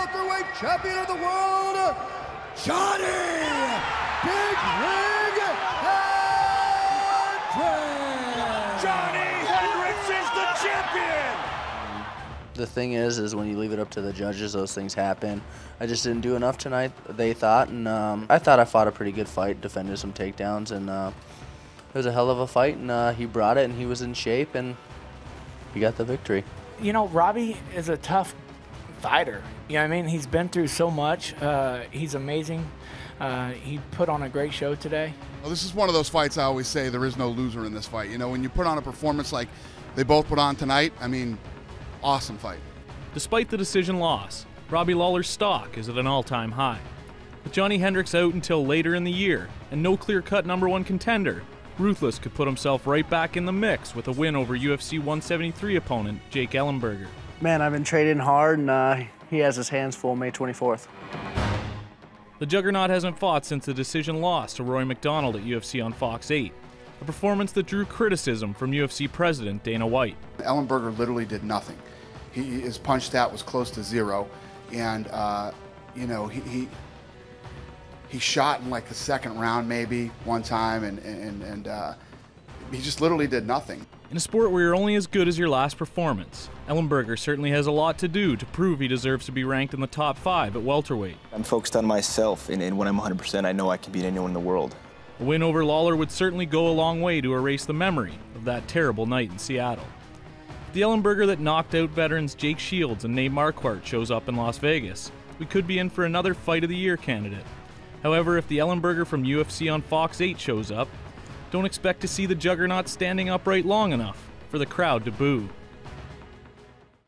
welterweight champion of the world, Johnny Big Rig Hendricks! Johnny Hendricks is the champion! The thing is when you leave it up to the judges, those things happen. I just didn't do enough tonight, they thought, and I thought I fought a pretty good fight, defended some takedowns, and it was a hell of a fight, and he brought it, and he was in shape, and he got the victory. You know, Robbie is a tough fighter. You know what I mean? He's been through so much. He's amazing. He put on a great show today. Well, this is one of those fights I always say there is no loser in this fight. You know, when you put on a performance like they both put on tonight, I mean, awesome fight. Despite the decision loss, Robbie Lawler's stock is at an all-time high. With Johnny Hendricks out until later in the year and no clear-cut #1 contender, Ruthless could put himself right back in the mix with a win over UFC 173 opponent Jake Ellenberger. Man, I've been training hard, and he has his hands full May 24th. The Juggernaut hasn't fought since the decision loss to Roy McDonald at UFC on Fox 8, a performance that drew criticism from UFC president Dana White. Ellenberger literally did nothing. His punch stat was close to 0, and you know, he shot in like the second round maybe one time, and he just literally did nothing. In a sport where you're only as good as your last performance, Ellenberger certainly has a lot to do to prove he deserves to be ranked in the top 5 at welterweight. I'm focused on myself, and when I'm 100%, I know I can beat anyone in the world. A win over Lawler would certainly go a long way to erase the memory of that terrible night in Seattle. If the Ellenberger that knocked out veterans Jake Shields and Nate Marquardt shows up in Las Vegas, we could be in for another Fight of the Year candidate. However, if the Ellenberger from UFC on Fox 8 shows up, don't expect to see the Juggernaut standing upright long enough for the crowd to boo.